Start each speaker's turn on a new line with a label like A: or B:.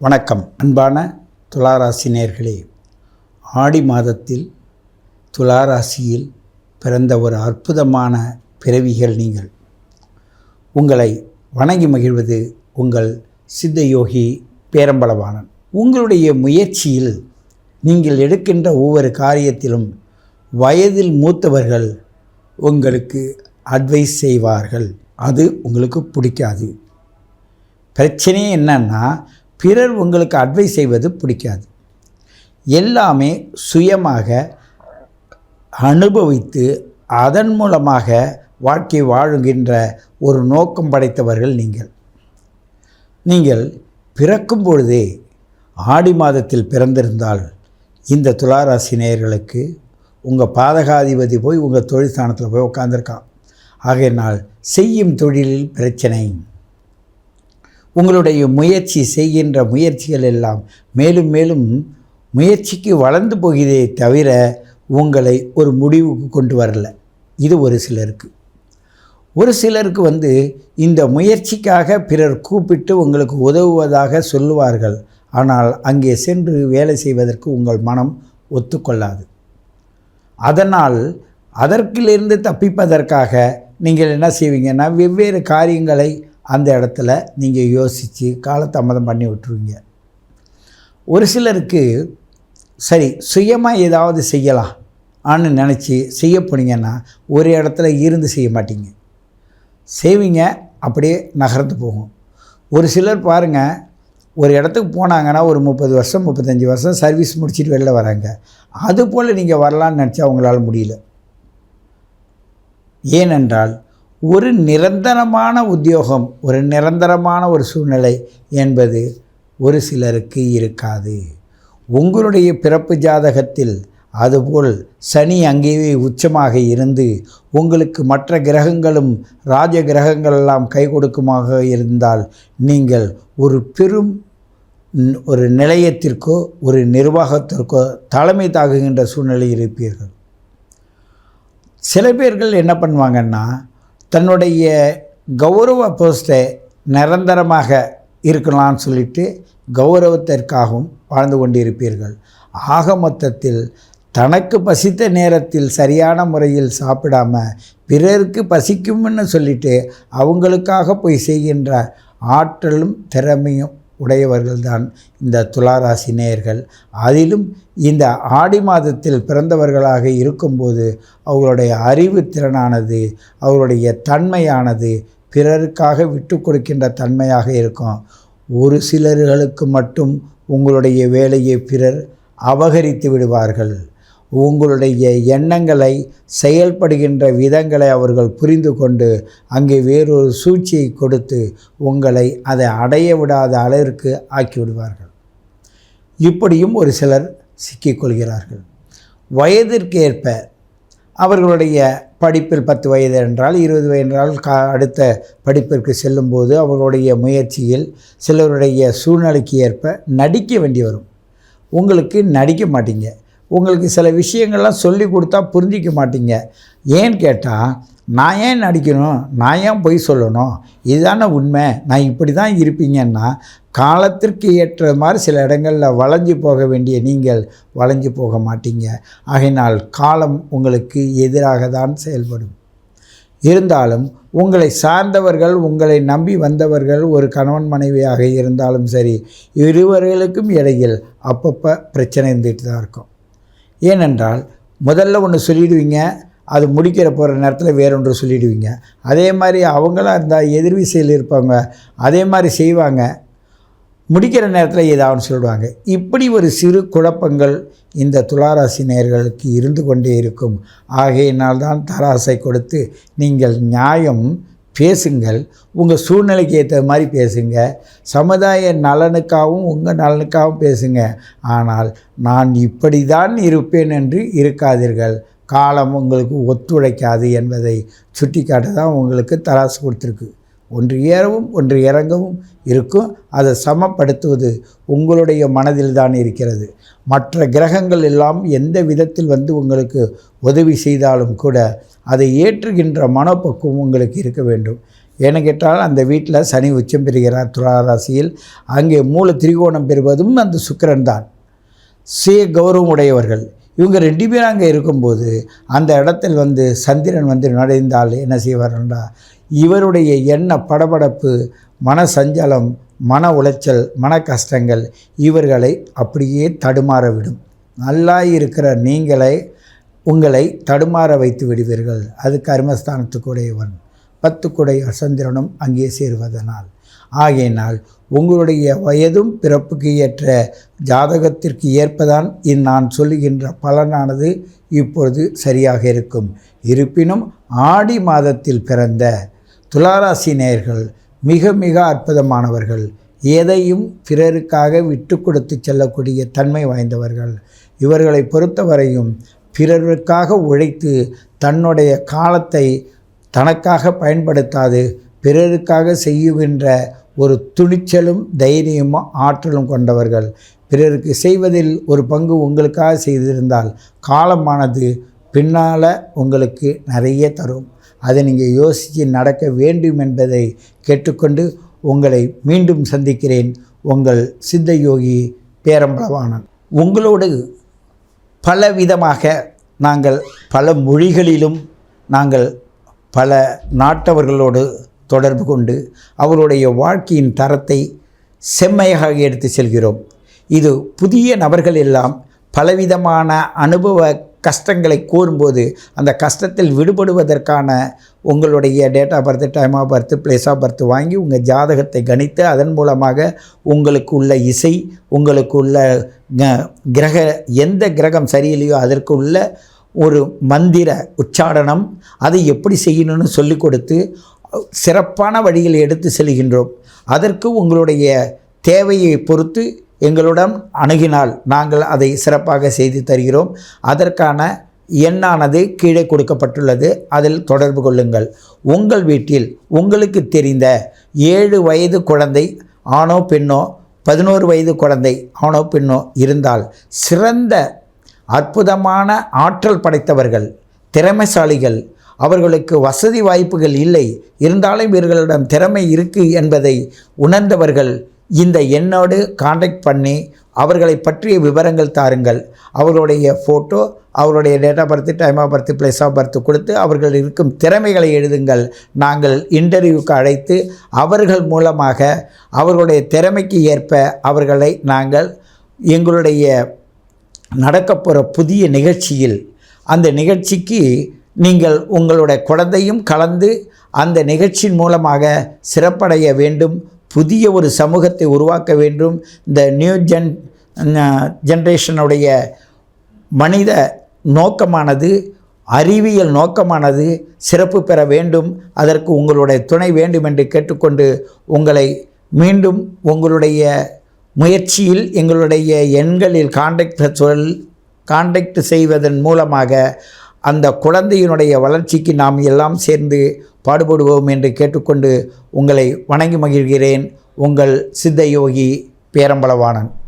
A: வணக்கம் அன்பான துளாராசி நேயர்களே. ஆடி மாதத்தில் துளாராசியில் பிறந்த ஒரு அற்புதமான பிறவிகள் நீங்கள். உங்களை வணங்கி மகிழ்வது உங்கள் சித்தயோகி பேரம்பலவாணன். உங்களுடைய முயற்சியில் நீங்கள் எடுக்கின்ற ஒவ்வொரு காரியத்திலும் வயதில் மூத்தவர்கள் உங்களுக்கு அட்வைஸ் செய்வார்கள். அது உங்களுக்கு பிடிக்காது. பிரச்சனையே என்னன்னா, பிறர் உங்களுக்கு அட்வைஸ் செய்வது பிடிக்காது. எல்லாமே சுயமாக அனுபவித்து அதன் மூலமாக வாழ்க்கை வாழுகின்ற ஒரு நோக்கம் படைத்தவர்கள் நீங்கள். நீங்கள் பிறக்கும் பொழுதே ஆடி மாதத்தில் பிறந்திருந்தால் இந்த துளாராசி நேயர்களுக்கு உங்கள் பாதகாதிபதி போய் உங்கள் தொழில் ஸ்தானத்தில் போய் உட்காந்துருக்கான். ஆகையினால் செய்யும் தொழிலில் பிரச்சனை. உங்களுடைய முயற்சி செய்கின்ற முயற்சிகள் எல்லாம் மேலும் மேலும் முயற்சிக்கு வளர்ந்து போகிறதே தவிர உங்களை ஒரு முடிவுக்கு கொண்டு வரல. இது ஒரு சிலருக்கு. ஒரு சிலருக்கு இந்த முயற்சிக்காக பிறர் கூப்பிட்டு உங்களுக்கு உதவுவதாக சொல்லுவார்கள். ஆனால் அங்கே சென்று வேலை செய்வதற்கு உங்கள் மனம் ஒத்துக்கொள்ளாது. அதனால் அதற்கிலிருந்து தப்பிப்பதற்காக நீங்கள் என்ன செய்வீங்கன்னா, வெவ்வேறு காரியங்களை அந்த இடத்துல நீங்கள் யோசித்து காலதாமதம் பண்ணி விட்டுருவீங்க. ஒரு சிலருக்கு சரி சுயமாக ஏதாவது செய்யலாம் ஆன்னு நினச்சி செய்ய போனீங்கன்னா ஒரு இடத்துல இருந்து செய்ய மாட்டீங்க. செய்வீங்க, அப்படியே நகர்ந்து போகும். ஒரு சிலர் பாருங்கள், ஒரு இடத்துக்கு போனாங்கன்னா ஒரு 30 வருஷம் 35 வருஷம் சர்வீஸ் முடிச்சுட்டு வெளில வராங்க. அதுபோல் நீங்கள் வரலான்னு நினச்சா அவங்களால முடியல. ஏனென்றால் ஒரு நிரந்தரமான உத்தியோகம், ஒரு நிரந்தரமான ஒரு சூழ்நிலை என்பது ஒரு சிலருக்கு இருக்காது. உங்களுடைய பிறப்பு ஜாதகத்தில் அதுபோல் சனி அங்கேயே உச்சமாக இருந்து உங்களுக்கு மற்ற கிரகங்களும் ராஜ கிரகங்கள் எல்லாம் கை கொடுக்குமாக இருந்தால் நீங்கள் ஒரு பெரும் ஒரு நிலையத்திற்கோ ஒரு நிர்வாகத்திற்கோ தலைமை தாங்குகின்ற சூழ்நிலை இருப்பீர்கள். சில பேர்கள் என்ன பண்ணுவாங்கன்னா, தன்னுடைய கௌரவ போஸ்ட்டை நிரந்தரமாக இருக்கலாம்னு சொல்லிட்டு கௌரவத்திற்காகவும் வாழ்ந்து கொண்டிருப்பீர்கள். ஆக மொத்தத்தில் தனக்கு பசித்த நேரத்தில் சரியான முறையில் சாப்பிடாம பிறருக்கு பசிக்கும்னு சொல்லிட்டு அவங்களுக்காக போய் செய்கின்ற ஆற்றலும் திறமையும் உடையவர்கள்தான் இந்த துளாராசி நேயர்கள். அதிலும் இந்த ஆடி மாதத்தில் பிறந்தவர்களாக இருக்கும்போது அவர்களுடைய அறிவுத்திறனானது, அவர்களுடைய தன்மையானது பிறருக்காக விட்டு கொடுக்கின்ற தன்மையாக இருக்கும். ஒரு சிலர்களுக்கு மட்டும் உங்களுடைய வேலையை பிறர் அபகரித்து விடுவார்கள். உங்களுடைய எண்ணங்களை செயல்படுகின்ற விதங்களை அவர்கள் புரிந்து கொண்டு அங்கே வேறொரு சூழ்ச்சியை கொடுத்து உங்களை அதை அடைய விடாத அளவிற்கு ஆக்கிவிடுவார்கள். இப்படியும் ஒரு சிலர் சிக்கிக்கொள்கிறார்கள். வயதிற்கேற்ப அவர்களுடைய படிப்பில் 10 வயது என்றால் 20 வயது என்றால் அடுத்த படிப்பிற்கு செல்லும்போது அவர்களுடைய முயற்சியில் சிலருடைய சூழ்நிலைக்கு ஏற்ப நடிக்க வேண்டி வரும். உங்களுக்கு நடிக்க மாட்டீங்க. உங்களுக்கு சில விஷயங்கள்லாம் சொல்லி கொடுத்தா புரிஞ்சிக்க மாட்டீங்க. ஏன்னு கேட்டால், நான் ஏன் நடிக்கணும், நான் ஏன் பொய் சொல்லணும், இதுதானே உண்மை, நான் இப்படி தான் இருப்பீங்கன்னா காலத்திற்கு ஏற்ற மாதிரி சில இடங்களில் வளைஞ்சு போக வேண்டிய நீங்கள் வளைஞ்சு போக மாட்டீங்க. ஆகையினால் காலம் உங்களுக்கு எதிராக தான் செயல்படும். இருந்தாலும் உங்களை சார்ந்தவர்கள், உங்களை நம்பி வந்தவர்கள், ஒரு கணவன் மனைவியாக இருந்தாலும் சரி, இருவர்களுக்கும் இடையில் அப்பப்போ பிரச்சனை இருந்துகிட்டு தான் இருக்கும். ஏனென்றால் முதல்ல ஒன்று சொல்லிவிடுவீங்க, அது முடிக்கிற போகிற நேரத்தில் வேறொன்று சொல்லிவிடுவீங்க. அதே மாதிரி அவங்களாம் இருந்தால் எதிர்விசையில் இருப்பாங்க, அதே மாதிரி செய்வாங்க. முடிக்கிற நேரத்தில் ஏதாவது சொல்லுவாங்க. இப்படி ஒரு சிறு குழப்பங்கள் இந்த துளாராசி நேயர்களுக்கு இருந்து கொண்டே இருக்கும். ஆகையினால்தான் தராசை கொடுத்து நீங்கள் நியாயம் பேசுங்கள், உங்கள் சூழ்நிலைக்கு ஏற்ற மாதிரி பேசுங்க, சமுதாய நலனுக்காகவும் உங்கள் நலனுக்காகவும் பேசுங்க. ஆனால் நான் இப்படி தான் இருப்பேன் என்று இருக்காதீர்கள். காலம் உங்களுக்கு ஒத்துழைக்காது என்பதை சுட்டிக்காட்ட தான் உங்களுக்கு தராசு கொடுத்துருக்கு. ஒன்று ஏறவும் ஒன்று இறங்கவும் இருக்கும். அதை சமப்படுத்துவது உங்களுடைய மனதில் தான் இருக்கிறது. மற்ற கிரகங்கள் எல்லாம் எந்த விதத்தில் உங்களுக்கு உதவி செய்தாலும் கூட அதை ஏற்றுகின்ற மனப்பக்குவம் உங்களுக்கு இருக்க வேண்டும். ஏன்னு கேட்டால் அந்த வீட்டில் சனி உச்சம் பெறுகிறார் துலா ராசியில். அங்கே மூல திரிகோணம் பெறுவதும் அந்த சுக்கிரன் தான். சுய கௌரவம் உடையவர்கள் இவங்க 2 பேரும் அங்கே இருக்கும்போது அந்த இடத்தில் சந்திரன் நுழைந்தால் என்ன செய்வார்னா, இவருடைய எண்ண படபடப்பு, மன சஞ்சலம், மன உளைச்சல், மன கஷ்டங்கள் இவர்களை அப்படியே தடுமாற விடும். நல்லா இருக்கிற உங்களை தடுமாற வைத்து விடுவீர்கள். அது கர்மஸ்தானத்துக்குடையவன் 10 சந்திரனும் அங்கே சேருவதனால். ஆகையினால் உங்களுடைய வயதும் பிறப்புக்கு ஏற்ற ஜாதகத்திற்கு ஏற்பதான் நான் சொல்லுகின்ற பலனானது இப்பொழுது சரியாக இருக்கும். இருப்பினும் ஆடி மாதத்தில் பிறந்த துளாராசி நேயர்கள் மிக மிக அற்புதமானவர்கள். எதையும் பிறருக்காக விட்டு கொடுத்து செல்லக்கூடிய தன்மை வாய்ந்தவர்கள். இவர்களை பொறுத்தவரையும் பிறருக்காக உழைத்து தன்னுடைய காலத்தை தனக்காக பயன்படுத்தாது பிறருக்காக செய்யுகின்ற ஒரு துணிச்சலும் தைரியமும் ஆற்றலும் கொண்டவர்கள். பிறருக்கு செய்வதில் ஒரு பங்கு உங்களுக்காக செய்திருந்தால் காலமானது பின்னால் உங்களுக்கு நிறைய தரும். அதை நீங்கள் யோசித்து நடக்க வேண்டும் என்பதை கேட்டுக்கொண்டு உங்களை மீண்டும் சந்திக்கிறேன். உங்கள் சித்த யோகி பேரம்பலவாணன். உங்களோடு பலவிதமாக நாங்கள் பல மொழிகளிலும் நாங்கள் பல நாட்டவர்களோடு தொடர்பு கொண்டு அவருடைய வாழ்க்கையின் தரத்தை செம்மையாக எடுத்து செல்கிறோம். இது புதிய நபர்கள் எல்லாம் பலவிதமான அனுபவ கஷ்டங்களை கூறும்போது அந்த கஷ்டத்தில் விடுபடுவதற்கான உங்களுடைய date of birth, time of birth, place of birth வாங்கி உங்கள் ஜாதகத்தை கணித்து அதன் மூலமாக உங்களுக்கு உள்ள இசை, உங்களுக்கு உள்ள எந்த கிரகம் சரியில்லையோ அதற்கு உள்ள ஒரு மந்திர உச்சாரணம் அதை எப்படி செய்யணும்னு சொல்லிக் கொடுத்து சிறப்பான வழியில் எடுத்து செல்கின்றோம். அதற்கு உங்களுடைய தேவையை பொறுத்து எங்களுடன் அணுகினால் நாங்கள் அதை சிறப்பாக செய்து தருகிறோம். அதற்கான எண்ணானது கீழே கொடுக்கப்பட்டுள்ளது. அதில் தொடர்பு கொள்ளுங்கள். உங்கள் வீட்டில் உங்களுக்கு தெரிந்த 7 வயது குழந்தை ஆணோ பெண்ணோ, 11 வயது குழந்தை ஆணோ பெண்ணோ இருந்தால் சிறந்த அற்புதமான ஆற்றல் படைத்தவர்கள், திறமைசாலிகள், அவர்களுக்கு வசதி வாய்ப்புகள் இல்லை இருந்தாலும் இவர்களிடம் திறமை இருக்குது என்பதை உணர்ந்தவர்கள் இந்த எண்ணோடு காண்டாக்ட் பண்ணி அவர்களை பற்றிய விவரங்கள் தாருங்கள். அவர்களுடைய ஃபோட்டோ, அவருடைய date of birth, time of birth, place of birth கொடுத்து அவர்கள் இருக்கும் திறமைகளை எழுதுங்கள். நாங்கள் இன்டர்வியூக்கு அழைத்து அவர்கள் மூலமாக அவர்களுடைய திறமைக்கு ஏற்ப அவர்களை நாங்கள் எங்களுடைய நடக்கப்போகிற புதிய நிகழ்ச்சியில் அந்த நிகழ்ச்சிக்கு நீங்கள் உங்களுடைய குழந்தையும் கலந்து அந்த நிகழ்ச்சியின் மூலமாக சிறப்படைய வேண்டும். புதிய ஒரு சமூகத்தை உருவாக்க வேண்டும். இந்த நியூ ஜென்ரேஷனுடைய மனித நோக்கமானது, அறிவியல் நோக்கமானது சிறப்பு பெற வேண்டும். அதற்கு உங்களுடைய துணை வேண்டும் என்று கேட்டுக்கொண்டு உங்களை மீண்டும் உங்களுடைய முயற்சியில் எங்களுடைய எண்களில் காண்டாக்ட் செய்வதன் மூலமாக அந்த குழந்தையினுடைய வளர்ச்சிக்கு நாம் எல்லாம் சேர்ந்து பாடுபடுவோம் என்று கேட்டுக்கொண்டு உங்களை வணங்கி மகிழ்கிறேன். உங்கள் சித்த யோகி பேரம்பலவாணன்.